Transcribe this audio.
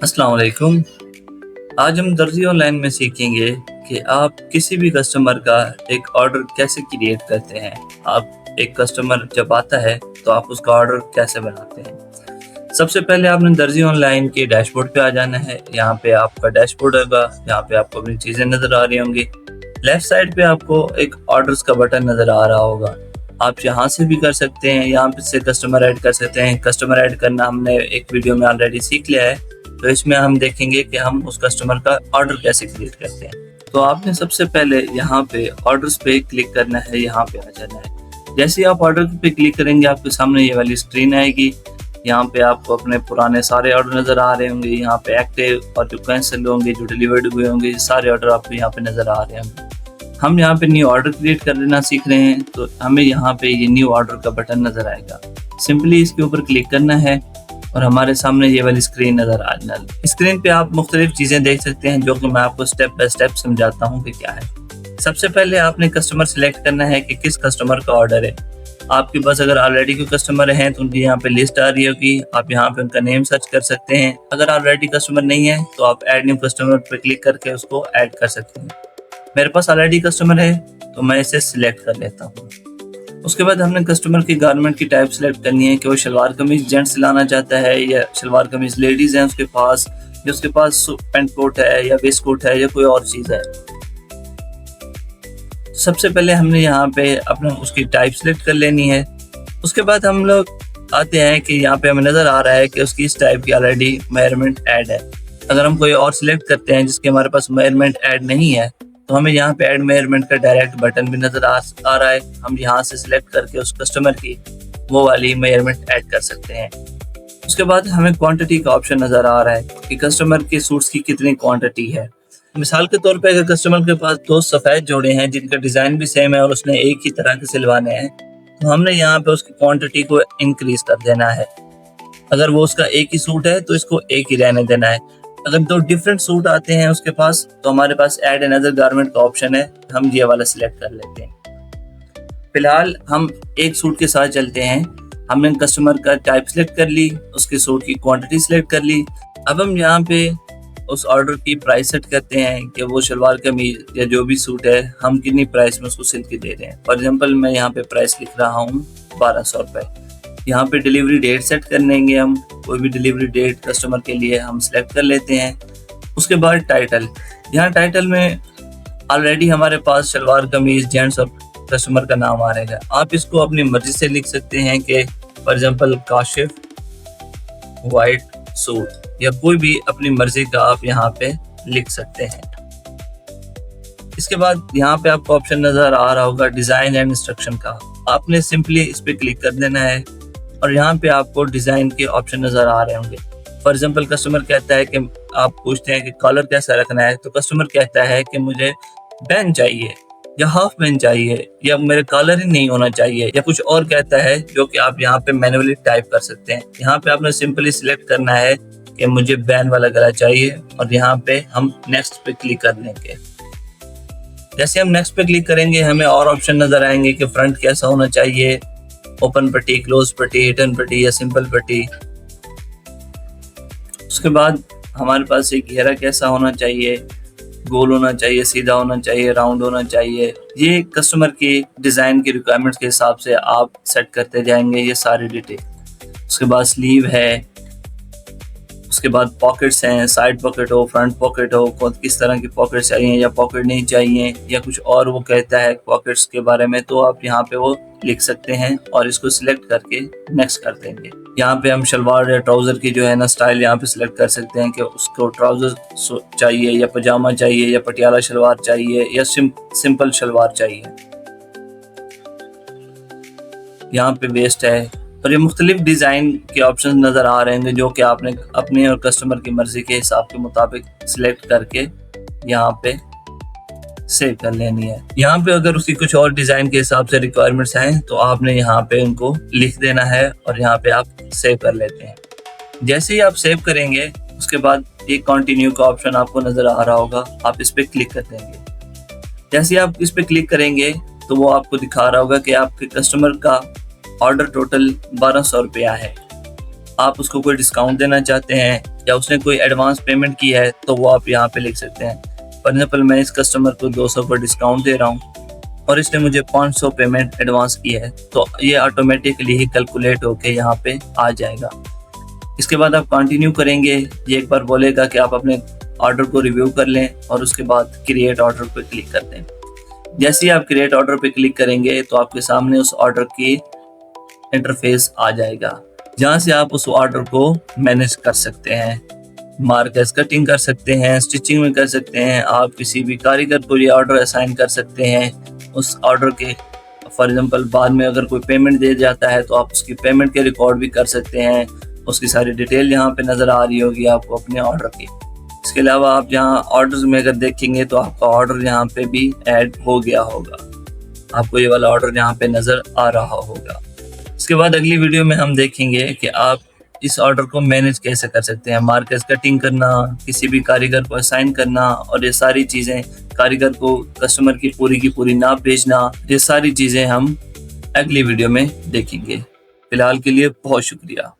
अस्सलाम वालेकुम। आज हम दर्जी ऑनलाइन में सीखेंगे कि आप किसी भी कस्टमर का एक ऑर्डर कैसे क्रिएट करते हैं। आप एक कस्टमर जब आता है तो आप उसका ऑर्डर कैसे बनाते हैं। सबसे पहले आपने दर्जी ऑनलाइन के डैशबोर्ड पे आ जाना है। यहाँ पे आपका डैशबोर्ड होगा, यहाँ पे आपको अपनी चीज़ें नज़र आ रही होंगी। लेफ्ट साइड पे आपको एक ऑर्डर्स का बटन नज़र आ रहा होगा। आप यहाँ से भी कर सकते हैं, यहाँ पे से कस्टमर ऐड कर सकते हैं। कस्टमर ऐड करना हमने एक वीडियो में ऑलरेडी सीख लिया है, तो इसमें हम देखेंगे कि हम उस कस्टमर का ऑर्डर कैसे क्रिएट करते हैं। तो आपने सबसे पहले यहाँ पे ऑर्डर्स पे क्लिक करना है, यहाँ पे आ जाना है। जैसे ही आप ऑर्डर पे क्लिक करेंगे आपके सामने ये वाली स्क्रीन आएगी। यहाँ पे आपको अपने पुराने सारे ऑर्डर नज़र आ रहे होंगे। यहाँ पे एक्टिव और जो कैंसिल होंगे, जो डिलीवर्ड हुए होंगे, सारे ऑर्डर आपको यहाँ पे नज़र आ रहे होंगे। हम यहाँ पे न्यू ऑर्डर क्रिएट कर लेना सीख रहे हैं, तो हमें यहाँ पे ये न्यू ऑर्डर का बटन नज़र आएगा। सिंपली इसके ऊपर क्लिक करना है और हमारे सामने ये वाली स्क्रीन नज़र आ जाएगी। स्क्रीन पे आप मुख्तलिफ चीज़ें देख सकते हैं, जो कि मैं आपको स्टेप बाय स्टेप समझाता हूँ कि क्या है। सबसे पहले आपने कस्टमर सेलेक्ट करना है कि किस कस्टमर का ऑर्डर है। आपके पास अगर ऑलरेडी कोई कस्टमर हैं तो उनकी यहाँ पे लिस्ट आ रही होगी, आप यहाँ पे उनका नेम सर्च कर सकते हैं। अगर ऑलरेडी कस्टमर नहीं है तो आप ऐड न्यू कस्टमर पर क्लिक करके उसको ऐड कर सकते हैं। मेरे पास ऑलरेडी कस्टमर है तो मैं इसे सिलेक्ट कर लेता हूँ। उसके बाद हमने कस्टमर की गारमेंट की टाइप सेलेक्ट करनी है कि वो शलवार कमीज जेंट्स सिलाना चाहता है या शलवार कमीज लेडीज है उसके पास, या उसके पास पेंट कोट है या वेस्ट कोट है या कोई और चीज़ है। सबसे पहले हमने यहाँ पे अपना उसकी टाइप सेलेक्ट कर लेनी है। उसके बाद हम लोग आते हैं कि यहाँ पे हमें नज़र आ रहा है कि उसकी इस टाइप की ऑलरेडी मेजरमेंट ऐड है। अगर हम कोई और सिलेक्ट करते हैं जिसके हमारे पास मेजरमेंट ऐड नहीं है तो हमें यहाँ पे ऐड मेजरमेंट का डायरेक्ट बटन भी नज़र आ रहा है। हम यहाँ से सिलेक्ट करके उस कस्टमर की वो वाली मेजरमेंट ऐड कर सकते हैं। उसके बाद हमें क्वांटिटी का ऑप्शन नज़र आ रहा है कि कस्टमर के सूट्स की कितनी क्वांटिटी है। मिसाल के तौर पे अगर कस्टमर के पास दो सफ़ेद जोड़े हैं जिनका डिज़ाइन भी सेम है और उसने एक ही तरह के सिलवाने हैं, तो हमने यहाँ पे उसकी क्वांटिटी को इंक्रीज कर देना है। अगर वो उसका एक ही सूट है तो इसको एक ही रहने देना है। अगर दो डिफरेंट सूट आते हैं उसके पास तो हमारे पास ऐड अनदर गारमेंट का ऑप्शन है, हम ये वाला सिलेक्ट कर लेते हैं। फिलहाल हम एक सूट के साथ चलते हैं। हमने कस्टमर का टाइप सिलेक्ट कर ली, उसके सूट की क्वांटिटी सिलेक्ट कर ली। अब हम यहाँ पे उस ऑर्डर की प्राइस सेट करते हैं कि वो शलवार कमीज या जो भी सूट है हम कितनी प्राइस में उसको सिल के दे रहे हैं। फॉर एग्जाम्पल मैं यहाँ पे प्राइस लिख रहा हूँ 1200 रुपये। यहाँ पे डिलीवरी डेट सेट कर लेंगे हम, कोई भी डिलीवरी डेट कस्टमर के लिए हम सिलेक्ट कर लेते हैं। उसके बाद टाइटल, यहाँ टाइटल में ऑलरेडी हमारे पास शलवार कमीज जेंट्स और कस्टमर का नाम आ रहेगा। आप इसको अपनी मर्जी से लिख सकते हैं कि for example Kashif white suit, या कोई भी अपनी मर्जी का आप यहाँ पे लिख सकते हैं। इसके बाद यहाँ पे आपको ऑप्शन नज़र आ रहा होगा डिज़ाइन एंड इंस्ट्रक्शन का। आपने सिंपली इस पर क्लिक कर देना है और यहाँ पे आपको डिज़ाइन के ऑप्शन नज़र आ रहे होंगे। फॉर एग्जांपल कस्टमर कहता है कि आप पूछते हैं कि कॉलर कैसा रखना है, तो कस्टमर कहता है कि मुझे बैन चाहिए या हाफ बैन चाहिए या मेरे कॉलर ही नहीं होना चाहिए या कुछ और कहता है, जो कि आप यहाँ पे मैन्युअली टाइप कर सकते हैं। यहाँ पे आपने सिंपली सिलेक्ट करना है कि मुझे बैन वाला गला चाहिए और यहाँ पे हम नेक्स्ट पे क्लिक कर लेंगे। जैसे हम नेक्स्ट पे क्लिक करेंगे हमें और ऑप्शन नज़र आएंगे कि फ्रंट कैसा होना चाहिए, ओपन पट्टी, क्लोज पट्टी, हिडन पट्टी या सिंपल पट्टी। उसके बाद हमारे पास एक घेरा कैसा होना चाहिए, गोल होना चाहिए, सीधा होना चाहिए, राउंड होना चाहिए। ये कस्टमर की डिज़ाइन की रिक्वायरमेंट्स के हिसाब से आप सेट करते जाएंगे ये सारी डिटेल। उसके बाद स्लीव है, उसके बाद पॉकेट्स हैं, साइड पॉकेट हो, फ्रंट पॉकेट हो, किस तरह की पॉकेट चाहिए या पॉकेट नहीं चाहिए या कुछ और वो कहता है पॉकेट्स के बारे में, तो आप यहाँ पे वो लिख सकते हैं और इसको सिलेक्ट करके नेक्स्ट कर देंगे। यहाँ पे हम शलवार या ट्राउज़र की जो है ना स्टाइल यहाँ पे सिलेक्ट कर सकते हैं कि उसको ट्राउज़र चाहिए या पजामा चाहिए या पटियाला शलवार चाहिए या सिंपल शलवार चाहिए। यहाँ पे वेस्ट है और ये मुख्तलिफ डिज़ाइन के ऑप्शन नज़र आ रहे हैं जो कि आपने अपने और कस्टमर की मर्ज़ी के हिसाब के मुताबिक सिलेक्ट करके यहाँ पे सेव कर लेनी है। यहाँ पे अगर उसकी कुछ और डिज़ाइन के हिसाब से रिक्वायरमेंट्स हैं तो आपने यहाँ पे उनको लिख देना है और यहाँ पे आप सेव कर लेते हैं। जैसे ही आप सेव करेंगे उसके बाद एक कंटिन्यू का ऑप्शन आपको नज़र आ रहा होगा, आप इस पर क्लिक कर देंगे। जैसे ही आप इस पर क्लिक करेंगे तो वो आपको दिखा रहा होगा कि आपके कस्टमर का ऑर्डर टोटल 1200 रुपया है। आप उसको कोई डिस्काउंट देना चाहते हैं या उसने कोई एडवांस पेमेंट की है तो वो आप यहाँ पे लिख सकते हैं। फॉर एग्जाम्पल मैं इस कस्टमर को 200 का डिस्काउंट दे रहा हूँ और इसने मुझे 500 पेमेंट एडवांस की है, तो ये ऑटोमेटिकली ही कैलकुलेट होके यहाँ पे आ जाएगा। इसके बाद आप कंटिन्यू करेंगे, ये एक बार बोलेगा कि आप अपने ऑर्डर को रिव्यू कर लें और उसके बाद क्रिएट ऑर्डर पे क्लिक कर दें। जैसे ही आप क्रिएट ऑर्डर पे क्लिक करेंगे तो आपके सामने उस ऑर्डर की इंटरफेस आ जाएगा, जहां से आप उस ऑर्डर को मैनेज कर सकते हैं। मार्कर्स कटिंग कर सकते हैं, स्टिचिंग में कर सकते हैं, आप किसी भी कारीगर को ये ऑर्डर असाइन कर सकते हैं उस ऑर्डर के। फॉर एग्जांपल बाद में अगर कोई पेमेंट दे जाता है तो आप उसकी पेमेंट के रिकॉर्ड भी कर सकते हैं। उसकी सारी डिटेल यहाँ पे नज़र आ रही होगी आपको अपने ऑर्डर की। इसके अलावा आप यहाँ ऑर्डर्स में अगर देखेंगे तो आपका ऑर्डर यहाँ पे भी ऐड हो गया होगा, आपको ये वाला ऑर्डर यहाँ पे नज़र आ रहा होगा। इसके बाद अगली वीडियो में हम देखेंगे कि आप इस ऑर्डर को मैनेज कैसे कर सकते हैं। मार्कर्स कटिंग करना, किसी भी कारीगर को असाइन करना और ये सारी चीज़ें, कारीगर को कस्टमर की पूरी नाप भेजना, ये सारी चीज़ें हम अगली वीडियो में देखेंगे। फिलहाल के लिए बहुत शुक्रिया।